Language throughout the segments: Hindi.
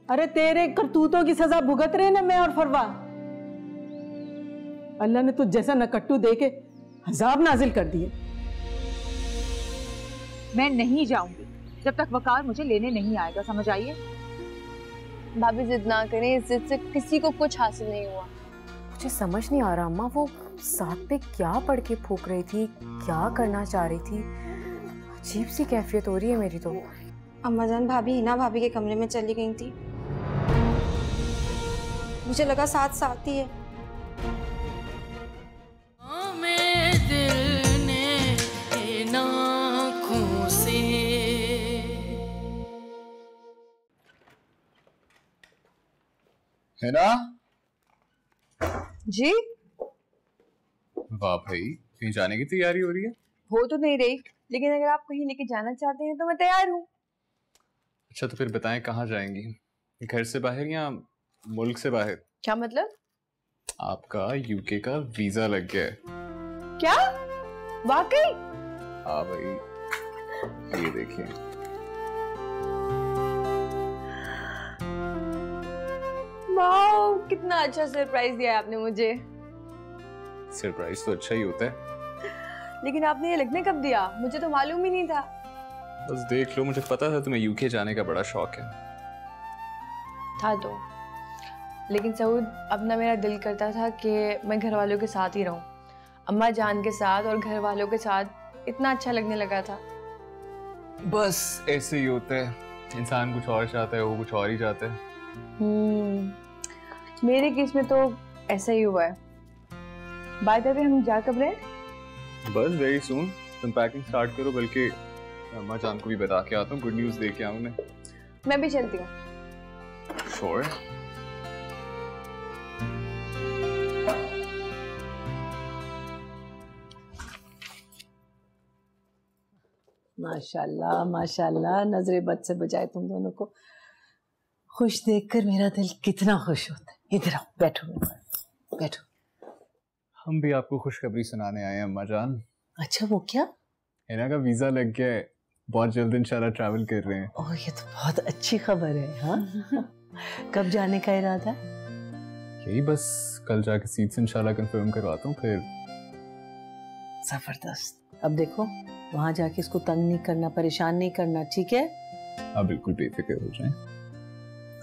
अरे तेरे करतूतों की सजा भुगत रहे ना मैं और फरवा। अल्लाह ने तुझ जैसा नकट्टू दे के अजाब नाजिल कर दिए। मैं नहीं जाऊंगी जब तक वकार मुझे लेने नहीं आएगा, समझ आइए? भाभी जिद ना करें, इस जिद से किसी को कुछ हासिल नहीं हुआ। मुझे समझ नहीं आ रहा अम्मा, वो साथ पे क्या पढ़ के फूक रही थी, क्या करना चाह रही थी। अजीब सी कैफियत हो रही है मेरी तो। अम्मा जान भाभी हिना भाभी के कमरे में चली गई थी, मुझे लगा साथ साथ ही है। है ना जी वाह भाई, कहीं जाने की तैयारी हो रही है? हो तो नहीं रही, लेकिन अगर आप कहीं लेके जाना चाहते हैं तो मैं तैयार हूँ। अच्छा तो फिर बताएं कहाँ जाएंगी? घर से बाहर या मुल्क से बाहर? क्या मतलब? आपका यूके का वीजा लग गया है। क्या वाकई? हाँ भाई, ये देखिए। वाओ, कितना अच्छा सरप्राइज दिया है आपने मुझे। सरप्राइज तो अच्छा ही होता है, लेकिन आपने ये लिखने कब दिया? मुझे तो मालूम ही नहीं था। बस देख लो, मुझे पता था तुम्हें यूके जाने का बड़ा शौक है। था तो, लेकिन सऊद अब ना मेरा दिल करता था कि मैं घर वालों के साथ ही रहूं। अम्मा जान के साथ और घर वालों के साथ इतना अच्छा लगने लगा था। बस ऐसे ही होता है, इंसान कुछ और चाहता है, वो कुछ और ही चाहता है। मेरे केस में तो ऐसा ही हुआ है। बाय द वे हम जा कब रहे? बस वेरी सून। तुम पैकिंग स्टार्ट करो, बल्कि अम्मा जान को भी बता के आता हूँ, गुड न्यूज़ दे के आऊँ मैं। मैं भी चलती हूँ। श्योर? माशाल्लाह माशाल्लाह, नजरे बद से बजाए तुम दोनों को। खुश देखकर मेरा दिल कितना खुश होता है। इधर आओ, बैठो बैठो। हम भी आपको खुशखबरी सुनाने आए हैं अम्मा जान। अच्छा वो क्या? हिना का वीजा लग गया है, बहुत जल्द इंशाल्लाह ट्रैवल कर रहे हैं। ओह ये तो बहुत अच्छी खबर है। हाँ कब जाने का इरादा? यही बस कल जाके सीट्स इंशाल्लाह कंफर्म करवाता हूँ फिर। जबरदस्त। अब देखो वहां जाके इसको तंग नहीं करना, परेशान नहीं करना, ठीक है? आप बिल्कुल बेफिक्र हो जाएं।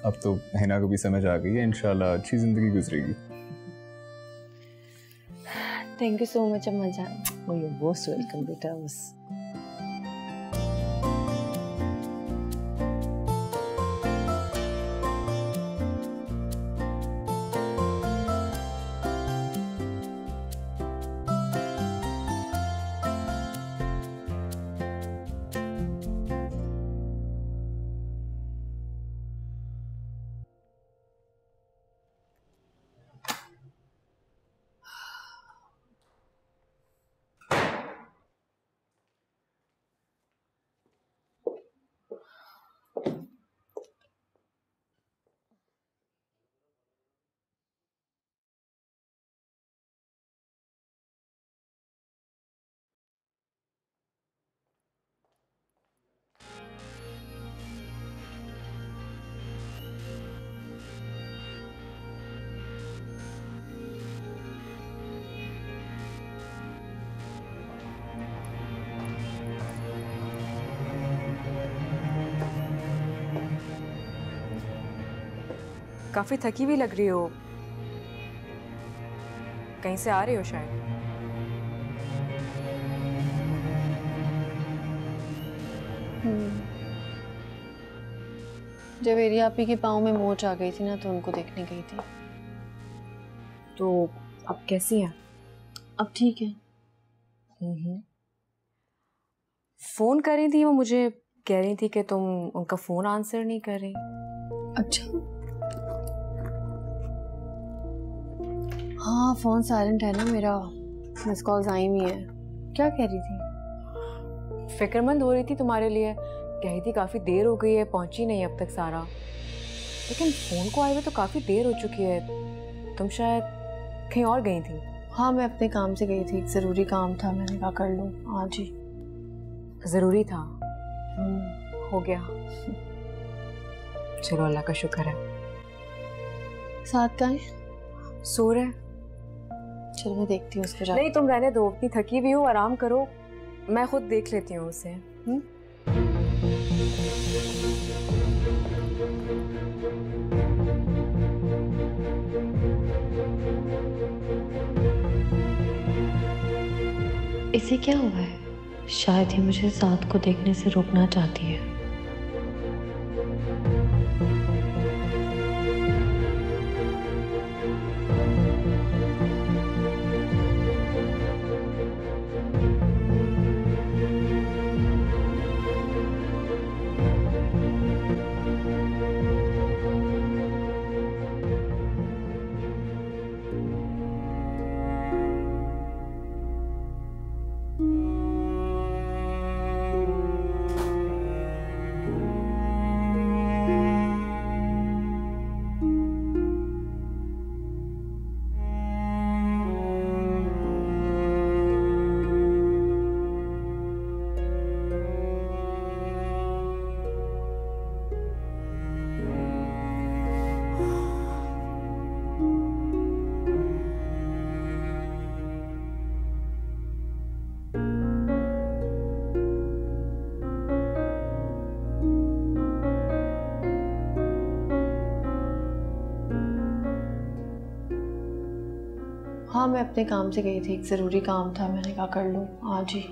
अब तो हिना को भी समझ आ गई है, इंशाल्लाह अच्छी जिंदगी गुजरेगी। थैंक यू सो मच अम्मा जान। ओह यू मोस्ट वेलकम बेटा। बस काफी थकी भी लग रही हो, कहीं से आ रही हो शायद? जब एरिया आपी के पाँव में मोच आ गई थी ना, तो उनको देखने गई थी। तो अब कैसी हैं? अब ठीक है। फोन कर रही थी वो, मुझे कह रही थी कि तुम उनका फोन आंसर नहीं कर रही। अच्छा हाँ, फोन साइलेंट है ना मेरा, मिस कॉल्स आई हुई है। क्या कह रही थी? फिक्रमंद हो रही थी तुम्हारे लिए, कह रही थी काफी देर हो गई है, पहुंची नहीं अब तक सारा। लेकिन फोन को आए हुए तो काफी देर हो चुकी है, तुम शायद कहीं और गई थी। हाँ मैं अपने काम से गई थी, एक जरूरी काम था, मैंने कहा कर लो आज ही। जरूरी था? हो गया। चलो अल्लाह का शुक्र है। साथ का है? सो रहे? चलो मैं देखती हूँ उसको। नहीं तुम रहने दो, इतनी थकी हुई हो, आराम करो, मैं खुद देख लेती हूँ उसे। इसे क्या हुआ है? शायद ही मुझे साथ को देखने से रोकना चाहती है। हाँ मैं अपने काम से गई थी, एक ज़रूरी काम था, मैंने कहा कर लूँ आज ही।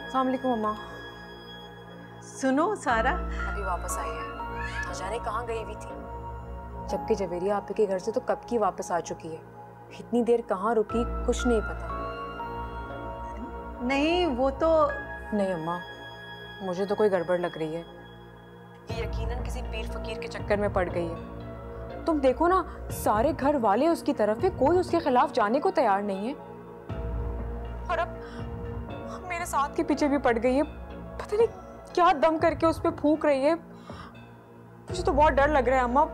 अस्सलाम वालेकुम अम्मा। सुनो सारा, अभी वापस आई है, ना जाने कहाँ गई हुई थी। जबकि जवेरिया आपके के घर से तो कब की वापस आ चुकी है, इतनी देर कहाँ रुकी कुछ नहीं पता। नहीं वो तो नहीं अम्मा, मुझे तो कोई गड़बड़ लग रही है, ये यकीनन किसी पीर फकीर के चक्कर में पड़ गई है। तुम देखो ना, सारे घर वाले उसकी तरफ है, कोई उसके खिलाफ जाने को तैयार नहीं है, और अब मेरे साथ के पीछे भी पड़ गई है। पता नहीं क्या दम करके उस पे फूंक रही है। मुझे तो बहुत डर लग रहा है अम्मा,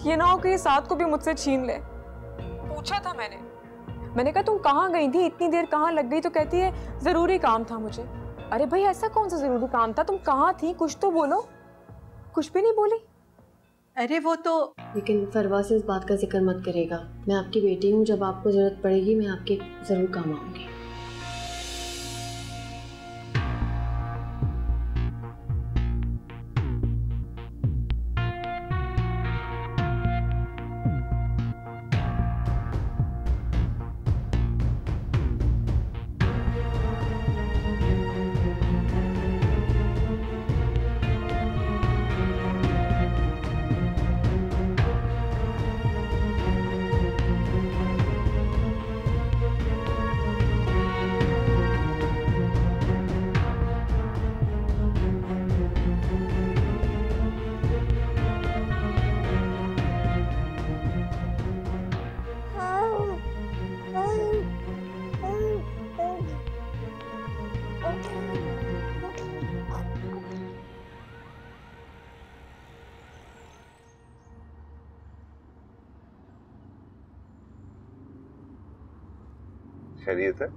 ये ना हो कि ये साथ को भी मुझसे छीन ले। पूछा था मैंने कहा तुम कहाँ गई थी, इतनी देर कहाँ लग गई, तो कहती है जरूरी काम था मुझे। अरे भाई ऐसा कौन सा जरूरी काम था, तुम कहाँ थी, कुछ तो बोलो। कुछ भी नहीं बोली। अरे वो तो, लेकिन फरवा से इस बात का जिक्र मत करेगा, मैं आपकी बेटी हूँ, जब आपको जरूरत पड़ेगी मैं आपके जरूर काम आऊंगी। खैरियत है?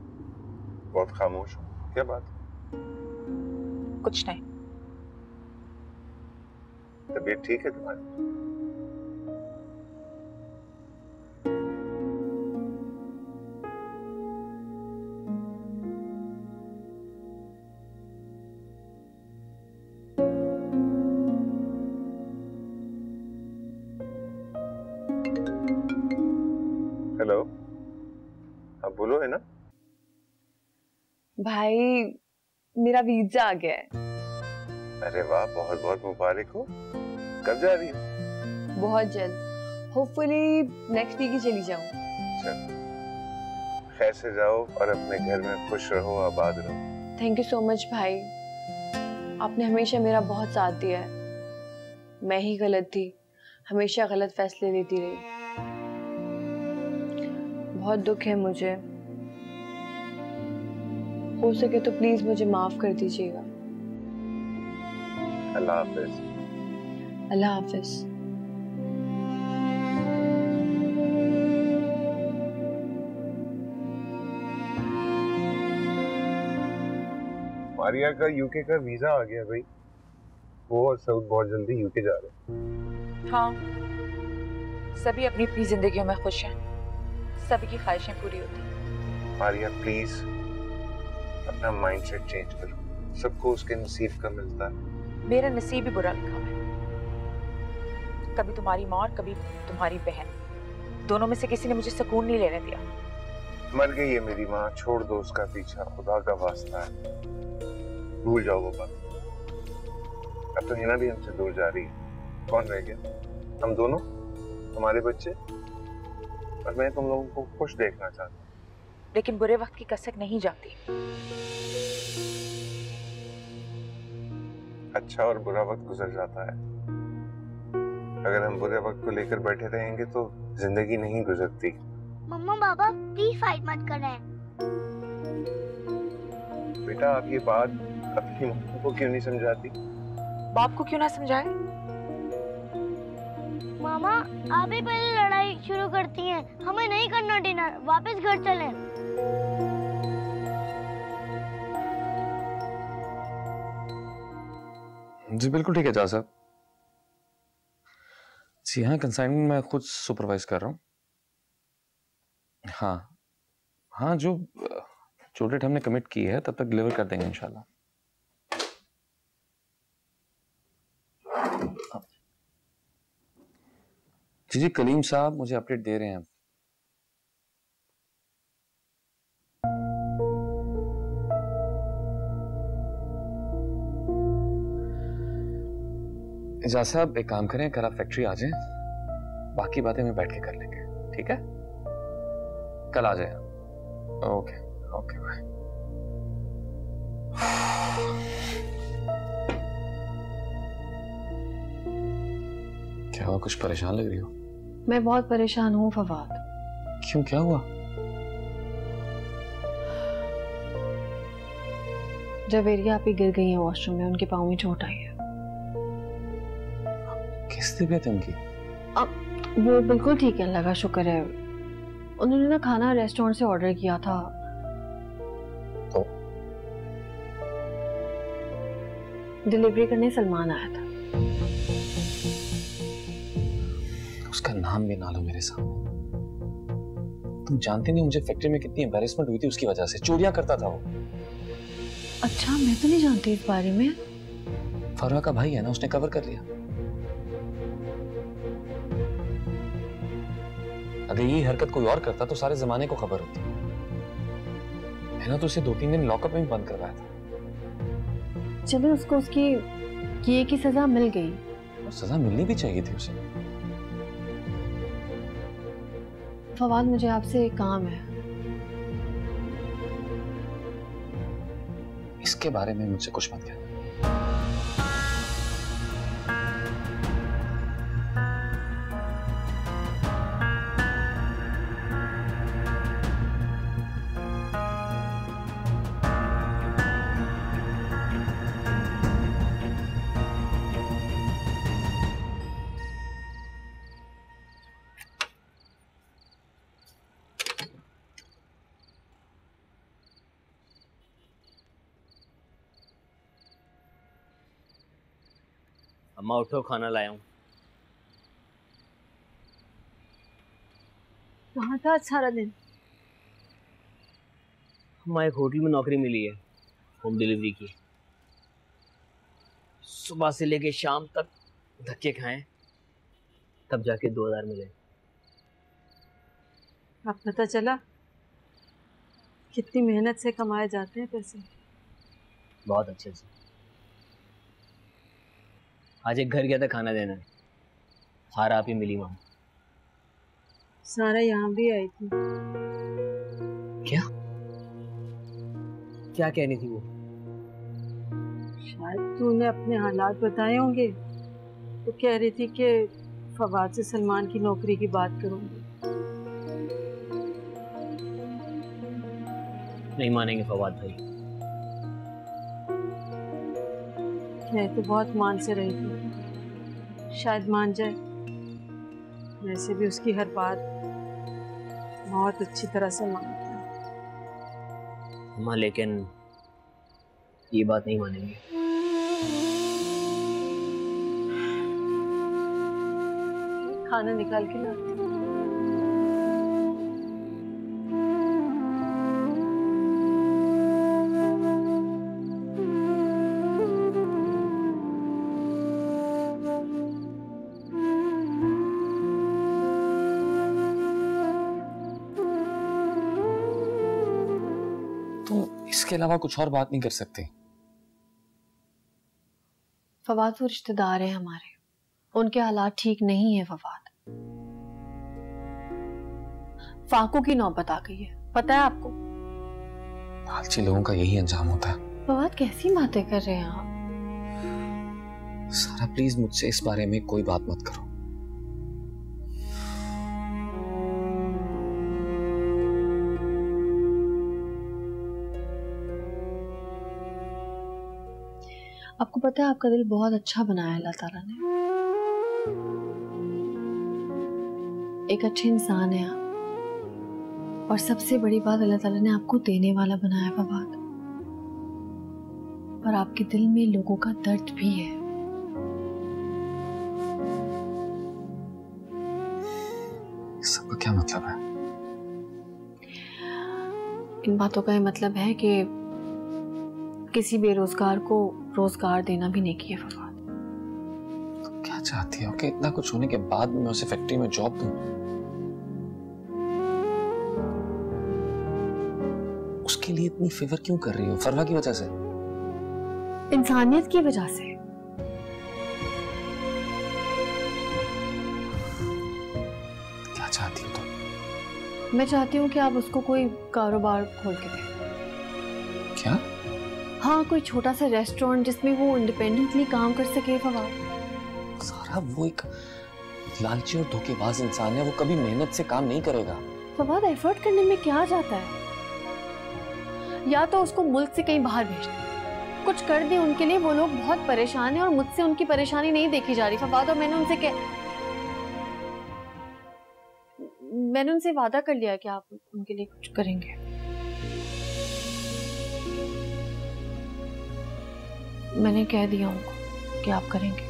बहुत खामोश हो, क्या बात है? कुछ नहीं। तबीयत ठीक है तुम्हारी? हेलो, हाँ बोलो, है ना? भाई मेरा वीजा आ गया है। अरे वाह, बहुत बहुत मुबारक हो। कब जा रही हो? बहुत जल्द, होपफुली नेक्स्ट वीक ही चली जाऊँ। खैर से जाओ और अपने घर में खुश रहो, आबाद रहो। थैंक यू सो मच भाई, आपने हमेशा मेरा बहुत साथ दिया है। मैं ही गलत थी, हमेशा गलत फैसले लेती रही। बहुत दुख है मुझे, हो सके तो प्लीज मुझे माफ कर दीजिएगा। अल्लाह हाफिज। अल्लाह हाफिज। मारिया का यूके का वीजा आ गया भाई, वो और सऊद बहुत जल्दी यूके जा रहे हैं। हाँ, सभी अपनी अपनी जिंदगियों में खुश हैं, सभी की ख्वाहिशें पूरी होती हैं। मारिया प्लीज अपना माइंडसेट चेंज करो, सबको उसके नसीब का मिलता है। मेरा नसीब ही बुरा लिखा है, कभी तुम्हारी माँ और कभी तुम्हारी बहन, दोनों में से किसी ने मुझे सुकून नहीं लेने दिया। मर गई है मेरी माँ, छोड़ दो उसका पीछा, खुदा का वास्ता है, भूल जाओ वो बात। अब तो हिना भी हमसे दूर जा रही है, कौन रह गया? हम दोनों, हमारे बच्चे, और मैं तुम लोगों को खुश देखना चाहता हूँ। लेकिन बुरे वक्त की कसक नहीं जाती। अच्छा और बुरा वक्त गुजर जाता है, अगर हम बुरे वक्त को लेकर बैठे रहेंगे तो जिंदगी नहीं गुजरती। मम्मा पापा प्लीज फाइट मत करें। बेटा आप ये बात अपनी मम्मी को क्यों नहीं समझाती? बाप को क्यों ना समझाए? मामा आप ही पहले लड़ाई शुरू करती हैं, हमें नहीं करना डिनर, वापस घर चलें। जी बिल्कुल ठीक है जा साहब। जी हाँ, कंसाइनमेंट मैं खुद सुपरवाइज कर रहा हूँ। हाँ हाँ, जो डेट हमने कमिट की है तब तक डिलीवर कर देंगे इंशाल्लाह। जी कलीम साहब मुझे अपडेट दे रहे हैं। इजाज़ साहब एक काम करें, कल आप फैक्ट्री आ जाएं, बाकी बातें मैं बैठ के कर लेंगे, ठीक है? कल आ जाए। Okay okay bye. क्या हुआ, कुछ परेशान लग रही हो? मैं बहुत परेशान हूँ फवाद। क्यों, क्या हुआ? जवेरिया आप ही गिर गई हैं वॉशरूम में, उनके पाँव में चोट आई है। किस तबीयत है उनकी? अब वो बिल्कुल ठीक है, अल्लाह का शुक्र है। उन्होंने ना खाना रेस्टोरेंट से ऑर्डर किया था तो डिलीवरी करने सलमान आया था। उसका नाम भी ना लो मेरे सामने। तुम जानते नहीं मुझे फैक्ट्री में कितनी एम्बैरेसमेंट हुई थी उसकी वजह से, चोरियां करता था वो। अच्छा, मैं तो नहीं जानती इस बारे में। फरवा का भाई है ना, उसने कवर कर लिया। अगर यही हरकत कोई और करता तो सारे जमाने को खबर होती। मैंने तो उसे 2-3 दिन लॉकअप में बंद करवाया था। चलो उसको उसकी किए की सजा मिल गई। और सजा मिलनी भी चाहिए थी उसे। फवाद मुझे आपसे एक काम है। इसके बारे में मुझसे कुछ मत कहना। अम्मा उठो, खाना लाया हूँ। कहाँ था सारा दिन? अम्मा एक होटल में नौकरी मिली है, होम डिलीवरी की। सुबह से लेके शाम तक धक्के खाएं, तब जाके 2000 मिले। अब पता चला कितनी मेहनत से कमाए जाते हैं पैसे। बहुत अच्छे से। आज एक घर गया था खाना देना, सारा आप ही मिली मामा। सारा यहाँ भी आई थी। क्या क्या कहनी थी वो? शायद तूने अपने हालात बताए होंगे, तो कह रही थी कि फवाद से सलमान की नौकरी की बात करूंगी। नहीं मानेंगे फवाद भाई। मैं तो बहुत मान से रही थी, शायद मान जाए। वैसे भी उसकी हर बात बहुत अच्छी तरह से मानती है। माँ लेकिन ये बात नहीं मानेंगे। खाना निकाल के लाती हूँ। इसके अलावा कुछ और बात नहीं कर सकते? फवाद वो रिश्तेदार है हमारे, उनके हालात ठीक नहीं है फवाद। फाको की नौबत आ गई है, पता है आपको? लालची लोगों का यही अंजाम होता है। फवाद कैसी बातें कर रहे हैं आप? सारा प्लीज मुझसे इस बारे में कोई बात मत करो। आपको पता है आपका दिल बहुत अच्छा बनाया है अल्लाह ताला ने। एक अच्छे इंसान है आप, और सबसे बड़ी बात अल्लाह ताला ने आपको देने वाला बनाया फवाद। और आपके दिल में लोगों का दर्द भी है। सबका क्या मतलब है? इन बातों का ये मतलब है कि किसी बेरोजगार को रोजगार देना भी नेकी है फवाद। तो क्या चाहती हो कि इतना कुछ होने के बाद मैं उसे फैक्ट्री में जॉब दूं? उसके लिए इतनी फेवर क्यों कर रही हो? फरवा की वजह से? इंसानियत की वजह से। क्या चाहती हो तुम? मैं चाहती हूँ कि आप उसको कोई कारोबार खोल के दें। क्या? हाँ, कोई छोटा सा रेस्टोरेंट जिसमें वो इंडिपेंडेंटली काम कर सके फवाद। सारा वो एक लालची और धोखेबाज इंसान है, वो कभी मेहनत से काम नहीं करेगा। फवाद एफर्ट करने में क्या जाता है? या तो उसको मुल्क से कहीं बाहर भेज दे, कुछ कर दे उनके लिए। वो लोग बहुत परेशान हैं और मुझसे उनकी परेशानी नहीं देखी जा रही फवाद। और मैंने उनसे वादा कर लिया कि आप उनके लिए कुछ करेंगे। मैंने कह दिया उनको कि आप करेंगे।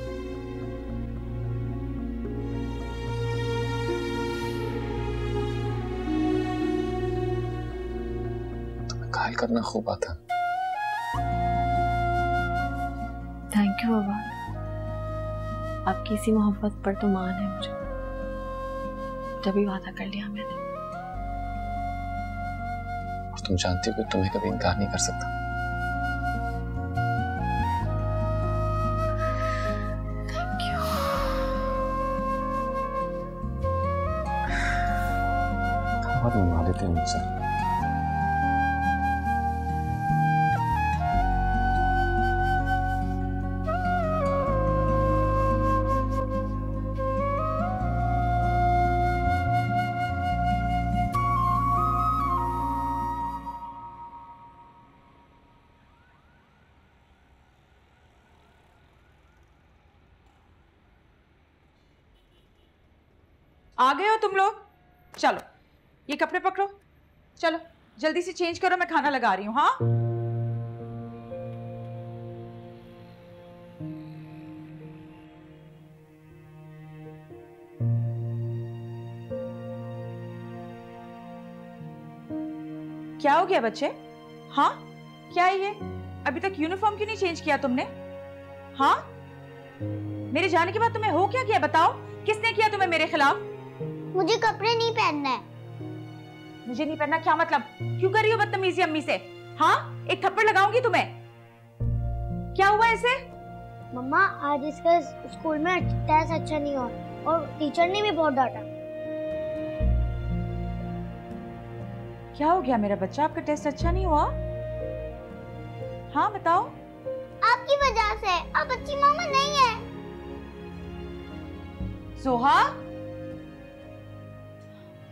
तुम्हें घायल करना खूब आता है। थैंक यू बाबा, आपकी इसी मोहब्बत पर तो मान है मुझे, तभी वादा कर लिया मैंने। और तुम जानती हो कि तुम्हें कभी इनकार नहीं कर सकता। मना लेते हैं मुझसे। आ गए हो तुम लोग? चलो ये कपड़े पकड़ो, चलो जल्दी से चेंज करो, मैं खाना लगा रही हूँ। हाँ क्या हो गया बच्चे? हाँ क्या है ये? अभी तक यूनिफॉर्म क्यों नहीं चेंज किया तुमने? हाँ मेरे जाने के बाद तुम्हें हो क्या किया? बताओ, किसने किया तुम्हें मेरे खिलाफ? मुझे कपड़े नहीं पहनना है। मुझे नहीं पहनना क्या मतलब? क्यों कर रही हो बदतमीजी अम्मी से? हाँ एक थप्पड़ लगाऊंगी तुम्हें। क्या हुआ ऐसे? मम्मा आज इसका स्कूल में टेस्ट अच्छा नहीं हुआ, और टीचर ने भी बहुत डांटा। क्या हो गया मेरा बच्चा, आपका टेस्ट अच्छा नहीं हुआ? हाँ बताओ। आपकी वजह से आप अच्छी मामा नहीं है। सोहा,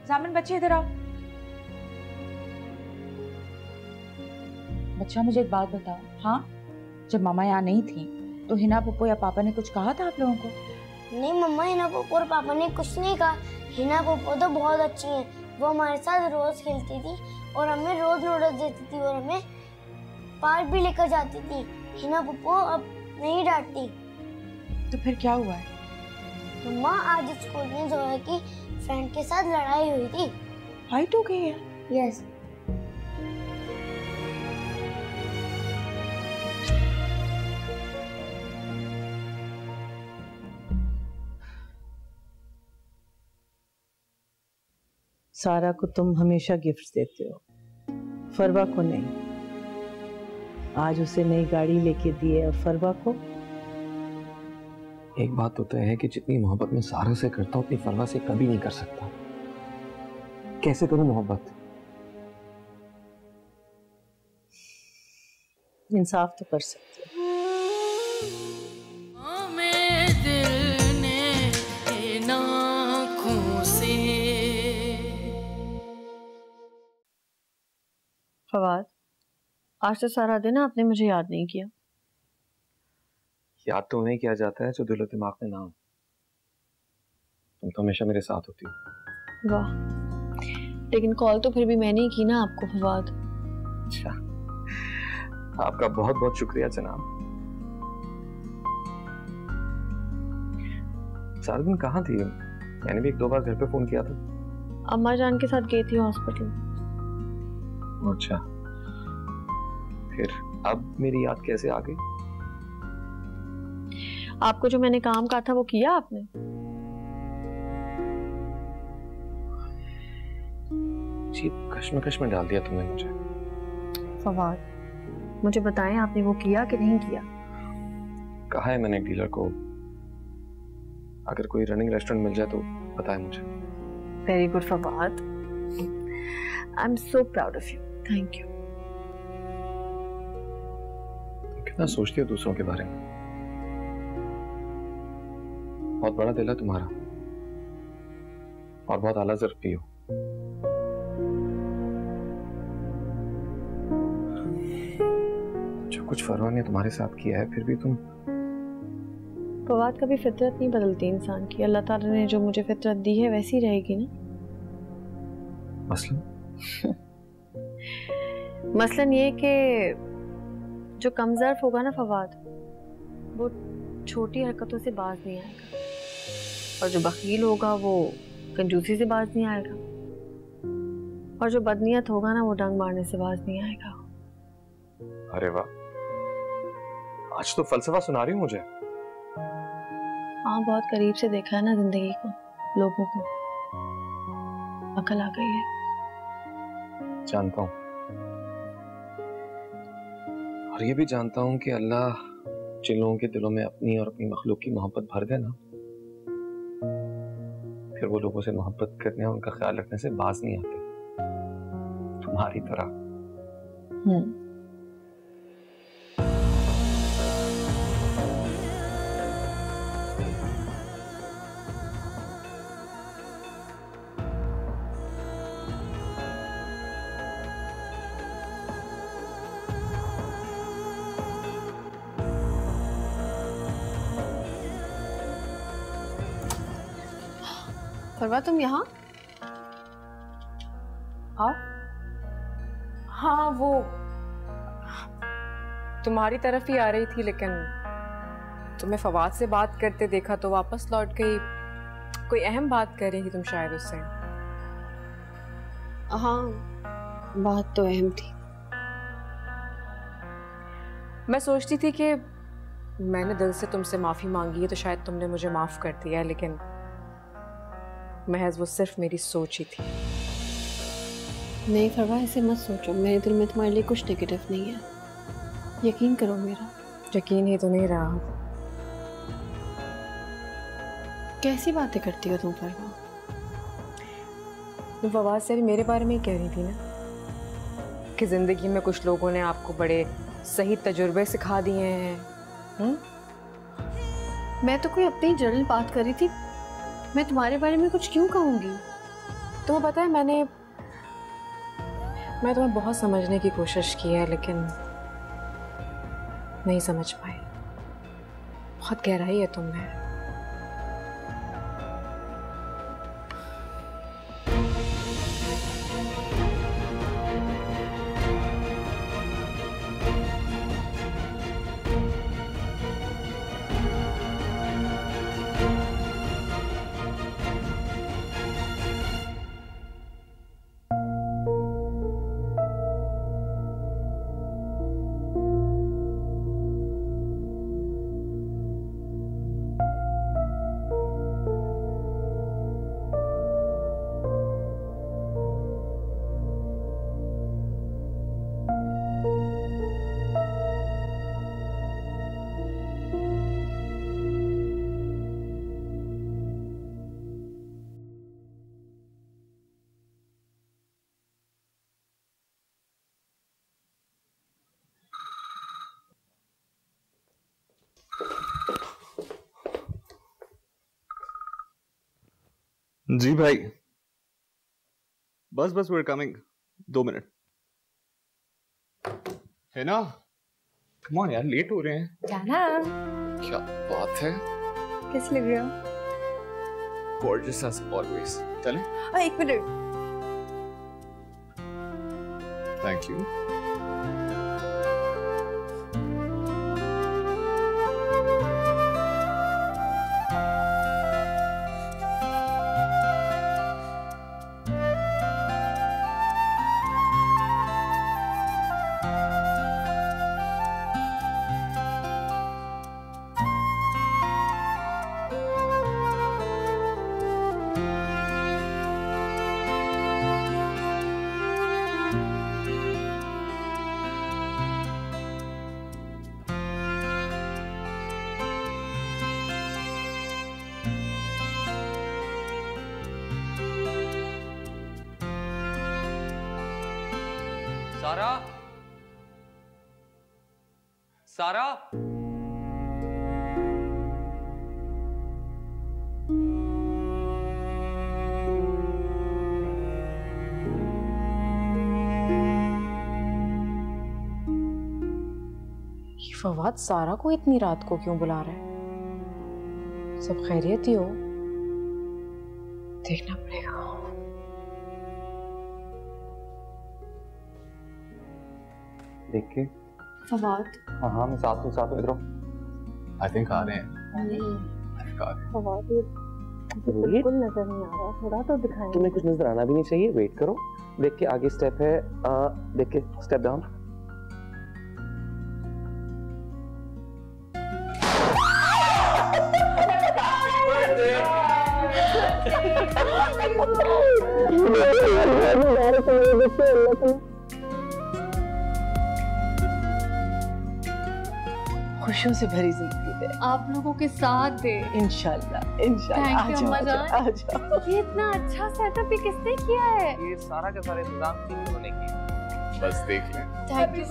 जामिन बच्चे इधर आओ। बच्चा मुझे एक बात बताओ, हाँ जब मामा यहाँ नहीं थी तो हिना पप्पू या पापा ने कुछ कहा था आप लोगों को? नहीं मम्मा, हिना पप्पू और पापा ने कुछ नहीं कहा। हिना पप्पू तो बहुत अच्छी हैं, वो हमारे साथ रोज खेलती थी और हमें रोज नूडल्स देती थी और हमें पार्क भी लेकर जाती थी। हिना पप्पू अब नहीं डांटती। तो फिर क्या हुआ है? मम्मा आज स्कूल में जोया की फ्रेंड के साथ लड़ाई हुई थी। फाइट हो गई है? यस। सारा को तुम हमेशा गिफ्ट्स देते हो, फरवा को नहीं। आज उसे नई गाड़ी लेके दी है और फरवा को? एक बात तो तय है कि जितनी मोहब्बत मैं सारा से करता हूँ उतनी फरवा से कभी नहीं कर सकता। कैसे करूं मोहब्बत? इंसाफ तो कर सकते हो। फवाद, आज तो सारा दिन आपने मुझे याद नहीं किया। याद तो उन्हें किया जाता है जो दिलो दिमाग में ना हो। तुम तो हमेशा मेरे साथ होती हो। वाह, लेकिन कॉल तो फिर भी मैंने ही की ना आपको फवाद। अच्छा, आपका बहुत बहुत शुक्रिया जनाब। सारा दिन कहाँ थी? मैंने भी 1-2 बार घर पे फोन किया था। अम्मा जान के साथ गई थी हॉस्पिटल। अच्छा, फिर अब मेरी याद कैसे आ गई? आपको जो मैंने काम कहा था वो किया आपने? जी, कश्मकश में डाल दिया तुमने मुझे। फवाद, मुझे बताएं आपने वो किया कि नहीं किया? कहा है मैंने डीलर को अगर कोई रनिंग रेस्टोरेंट मिल जाए तो बताए मुझे। Very good Fawad, I am so proud of you. Thank you. कितना सोचती हो दूसरों के बारे में। बहुत बड़ा दिल है तुम्हारा और बहुत आला ज़र्फ भी हो। जो कुछ फरवा ने तुम्हारे साथ किया है फिर भी तुम। फवाद, कभी फितरत नहीं बदलती इंसान की। अल्लाह ताला ने जो मुझे फितरत दी है वैसी रहेगी ना। मसलन ये कि जो कमज़र्फ होगा ना फवाद, वो छोटी हरकतों से बाज नहीं आएगा, और जो बखील होगा वो कंजूसी से बाज नहीं आएगा, और जो बदनीयत होगा ना वो डंग मारने से बाज नहीं आएगा। अरे वाह, आज तो फलसफा सुना रही हूँ मुझे। हाँ, बहुत करीब से देखा है ना जिंदगी को, लोगों को, अकल आ गई है। जानता हूँ, और ये भी जानता हूँ कि अल्लाह जिन लोगों के दिलों में अपनी और अपनी मखलूक की मोहब्बत भर दे ना, फिर वो लोगों से मोहब्बत करने और उनका ख्याल रखने से बाज नहीं आते, तुम्हारी तरह। फरवा, तुम यहाँ? आओ। हाँ, वो तुम्हारी तरफ ही आ रही थी, लेकिन तुम्हें फवाद से बात करते देखा तो वापस लौट गई। कोई अहम बात कर रही थी तुम शायद उससे। हाँ, बात तो अहम थी। मैं सोचती थी कि मैंने दिल से तुमसे माफ़ी मांगी है तो शायद तुमने मुझे माफ़ कर दिया है, लेकिन महज वो सिर्फ मेरी सोच ही थी। नहीं फरवा, ऐसे मत सोचो, मेरे दिल में तुम्हारे लिए कुछ नेगेटिव नहीं है, यकीन करो मेरा। यकीन ही तो नहीं रहा। कैसी बातें करती हो तुम फरमा? तुम फवाद से भी मेरे बारे में ही कह रही थी ना कि जिंदगी में कुछ लोगों ने आपको बड़े सही तजुर्बे सिखा दिए हैं। मैं तो कोई अपनी जनरल बात कर रही थी, मैं तुम्हारे बारे में कुछ क्यों कहूंगी? तुम्हें पता है मैं तुम्हें बहुत समझने की कोशिश की है लेकिन नहीं समझ पाई। बहुत गहराई है तुम में। जी भाई, बस we're coming। 2 मिनट है ना? कम ऑन यार, लेट हो रहे हैं। जाना। क्या बात है, कैसे लग रहे हो? Gorgeous as always। चलें? एक मिनट। Thank you। सारा, सारा, फवाद सारा को इतनी रात को क्यों बुला रहा है? सब खैरियत ही हो? देखना पड़ेगा। देख के। फवाद। हाँ मैं साथ हूँ इधर। I think आ रहे हैं। फवाद बिल्कुल नजर नहीं आ रहा, थोड़ा तो दिखाएं। तुम्हें कुछ नजर आना भी नहीं चाहिए, वेट करो। देख के आगे स्टेप है, देख के स्टेप डाउन। खुशियों से भरी जिंदगी दे, आप लोगों के साथ दे। इंशाल्लाह इंशाल्लाह। थैंक यू अम्मा जान। ये इतना अच्छा सेटअप भी किसने किया है? ये सारा का सारा इंतजाम उन्होंने किया। बस देख लें। Thank you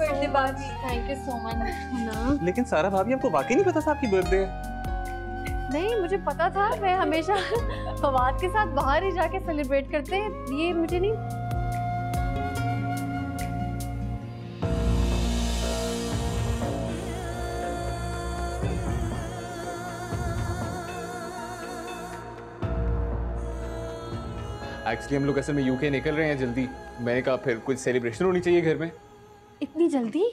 so much. लेकिन सारा भाभी, आपको वाकई नहीं पता था आपकी बर्थडे है? नहीं, मुझे पता था। मैं हमेशा फवाद के साथ बाहर ही जाके सेलिब्रेट करते हैं, ये मुझे नहीं। एक्चुअली हम लोग असल में यूके निकल रहे हैं जल्दी। मैंने कहा फिर कुछ सेलिब्रेशन होनी चाहिए घर में। इतनी जल्दी?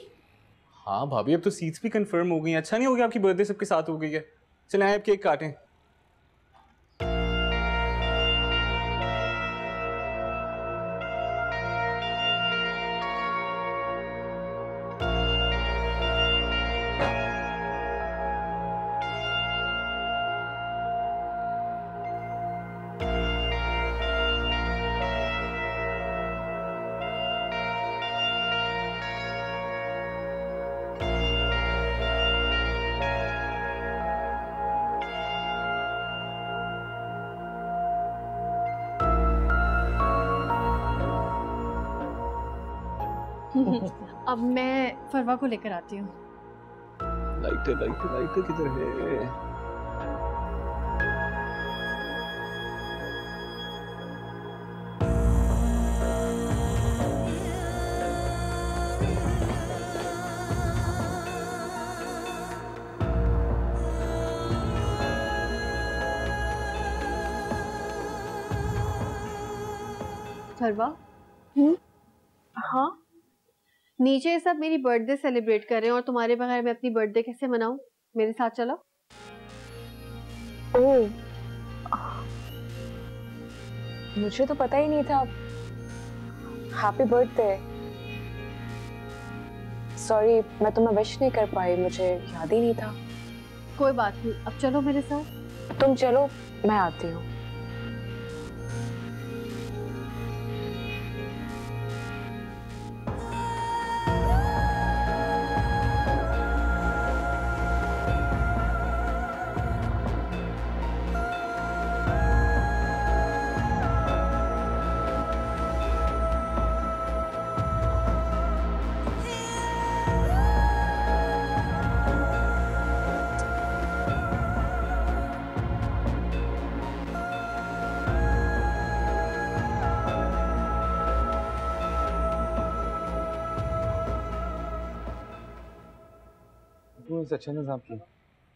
हाँ भाभी, अब तो सीट्स भी कंफर्म हो गई हैं। अच्छा नहीं हो गया आपकी बर्थडे सबके साथ हो गई है। चलें आए, अब केक काटें। अब मैं फरवा को लेकर आती हूँ। लाइटर किधर है? फरवा, हाँ, नीचे सब मेरी बर्थडे सेलिब्रेट कर रहे हैं और तुम्हारे बगैर मैं अपनी बर्थडे कैसे मनाऊं? मेरे साथ चलो। ओह, मुझे तो पता ही नहीं था। Happy birthday. सॉरी, मैं तुम्हें विश नहीं कर पाई, मुझे याद ही नहीं था। कोई बात नहीं, अब चलो मेरे साथ। तुम चलो, मैं आती हूँ। अच्छा ना साहब की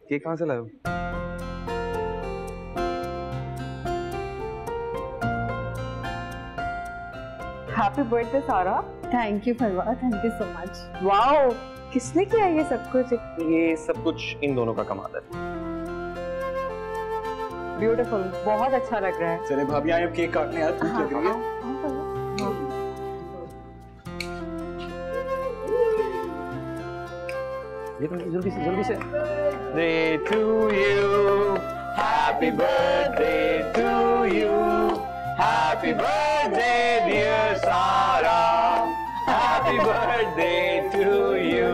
केक कहाँ से लाए हो? हैप्पी बर्थडे सारा। Thank you Farwa, thank you so much. Wow, किसने किया ये सब कुछ? ये सब कुछ इन दोनों का कमाल है। ब्यूटीफुल, बहुत अच्छा लग रहा है। चले भाभी आए अब केक काटने यार, भूख लग रही है। ये तो जल्दी से Birthday to you, happy birthday to you, happy birthday dear Sarah, happy birthday to you.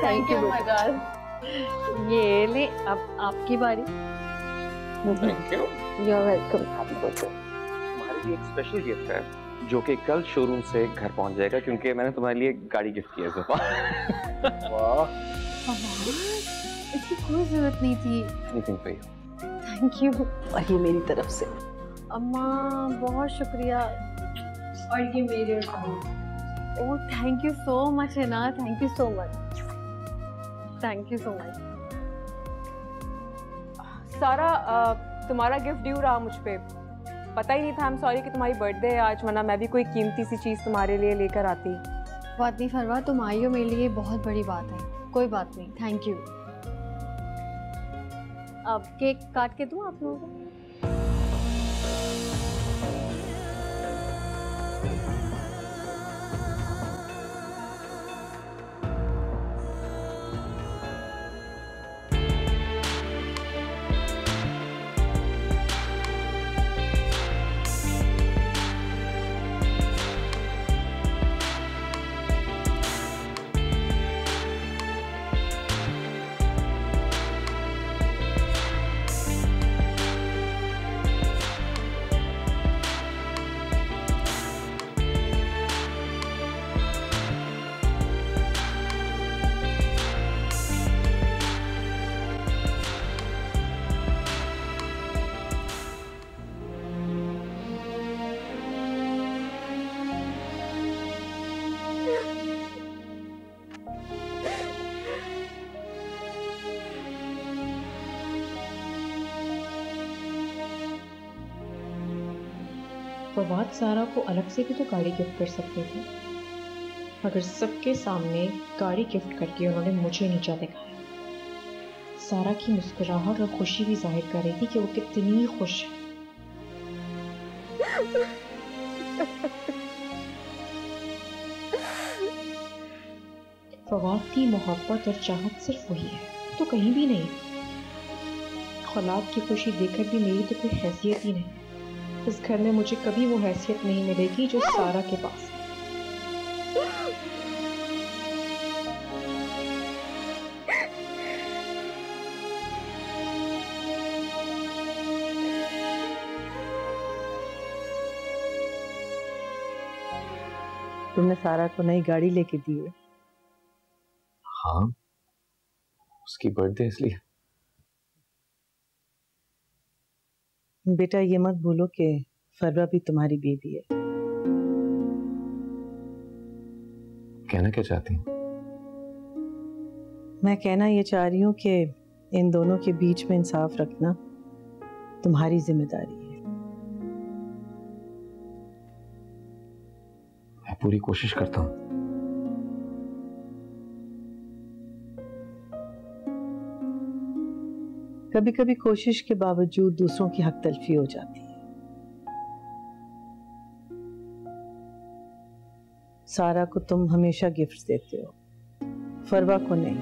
Thank you my god. ये ले, अब आपकी बारी। Thank you. You are welcome. Happy birthday. हमारे लिए एक स्पेशल गिफ्ट है जो कि कल शोरूम से घर पहुंच जाएगा, क्योंकि मैंने तुम्हारे लिए गाड़ी गिफ्ट की है ज़ुफ़ा। वाह, इसकी कोई जरूरत नहीं थी। Anything for you. Thank you. और ये मेरी तरफ से। अम्मा बहुत शुक्रिया। और ये मेरे oh thank you so much है ना, thank you so much, thank you so much. सारा, तुम्हारा गिफ्ट ड्यू रहा मुझ पे। पता ही नहीं था। आई एम सॉरी कि तुम्हारी बर्थडे है आज, वरना मैं भी कोई कीमती सी चीज़ तुम्हारे लिए लेकर आती। बात नहीं फरवा, तुम आई हो मेरे लिए बहुत बड़ी बात है। कोई बात नहीं, थैंक यू। अब केक काट के दूँ आप लोगों को? फवाद सारा को अलग से भी तो गाड़ी गिफ्ट कर सकते थे, मगर सबके सामने गाड़ी गिफ्ट करके उन्होंने मुझे नीचा दिखाया। सारा की मुस्कुराहट और खुशी भी जाहिर कर रही थी कि वो कितनी खुश है। फवाद की मोहब्बत और चाहत सिर्फ वही है, तो कहीं भी नहीं। खौलाद की खुशी देखकर भी मेरी तो कोई हैसियत ही नहीं। इस घर में मुझे कभी वो हैसियत नहीं मिलेगी जो सारा के पास है। तुमने सारा को नई गाड़ी लेके दी है। हाँ, उसकी बर्थडे इसलिए। बेटा ये मत भूलो कि फरवा भी तुम्हारी बीवी है। कहना क्या चाहती हूँ? मैं कहना ये चाह रही हूँ कि इन दोनों के बीच में इंसाफ रखना तुम्हारी जिम्मेदारी है। मैं पूरी कोशिश करता हूँ। कभी कभी कोशिश के बावजूद दूसरों की हक तलफी हो जाती है। सारा को तुम हमेशा गिफ्ट देते हो, फरवा को नहीं।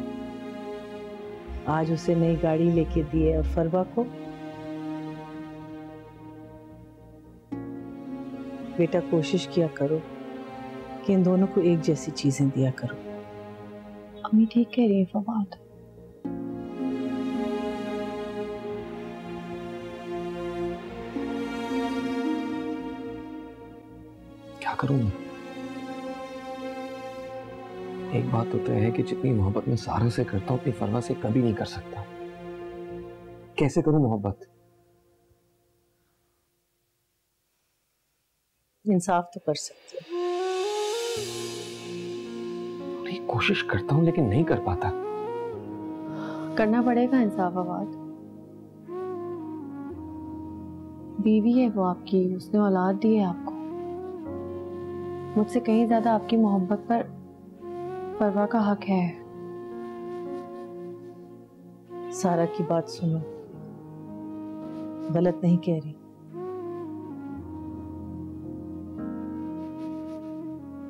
आज उसे नई गाड़ी लेके दी है और फरवा को बेटा कोशिश किया करो कि इन दोनों को एक जैसी चीजें दिया करो। अम्मी ठीक कह रही है फवाद। क्या करूं मैं? एक बात तो तय है कि जितनी मोहब्बत मैं सारा से करता हूं उतनी फरवा से कभी नहीं कर सकता। कैसे करूं मोहब्बत? इंसाफ तो कर सकते हो। पूरी कोशिश करता हूं लेकिन नहीं कर पाता। करना पड़ेगा इंसाफ फवाद। बीवी है वो आपकी, उसने औलाद दी है आपको। मुझसे कहीं ज्यादा आपकी मोहब्बत पर फरवा का हक है। सारा की बात सुनो, गलत नहीं कह रही।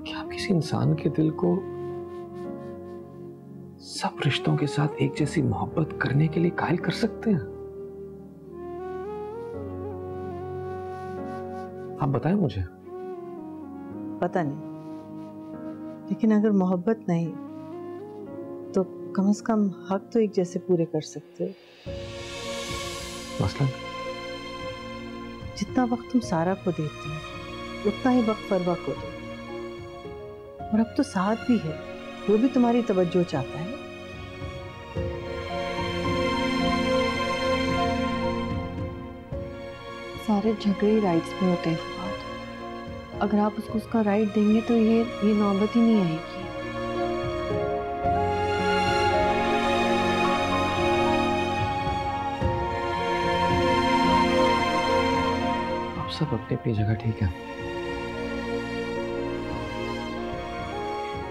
क्या आप किसी इंसान के दिल को सब रिश्तों के साथ एक जैसी मोहब्बत करने के लिए कायल कर सकते हैं? आप बताएं मुझे। पता नहीं, लेकिन अगर मोहब्बत नहीं तो कम से कम हक तो एक जैसे पूरे कर सकते हो। मसलन? जितना वक्त तुम सारा को देते हो उतना ही वक्त फरवा को दो। और अब तो साथ भी है, वो भी तुम्हारी तवज्जो चाहता है। सारे झगड़े राइट्स में होते हैं फवाद। अगर आप उसको उसका राइट देंगे तो ये नौबत ही नहीं आएगी। आप सब अपनी अपनी जगह ठीक है।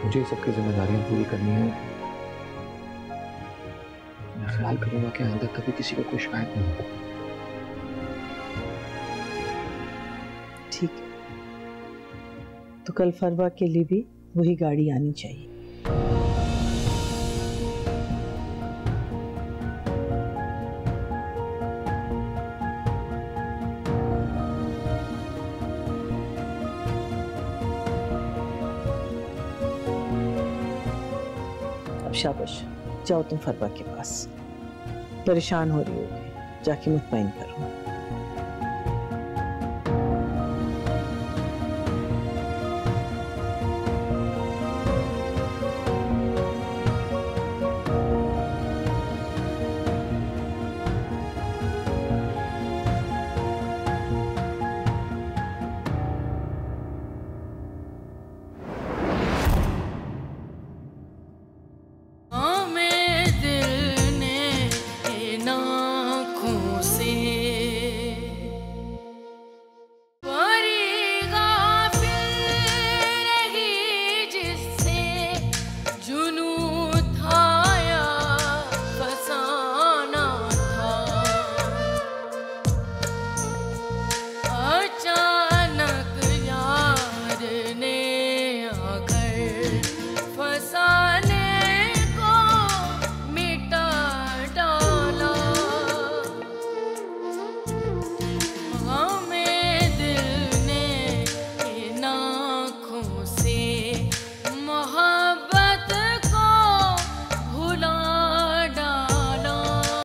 मुझे सबकी जिम्मेदारियां पूरी करनी है। मैं ख्याल करूंगा कि आइंदा कभी किसी को कोई शिकायत नहीं हो। ठीक है, तो कल फरवा के लिए भी वही गाड़ी आनी चाहिए। अब शाबाश, जाओ तुम फरवा के पास। परेशान हो रही होगी, जाके मुतमईन करो। दिल ने इन आँखों से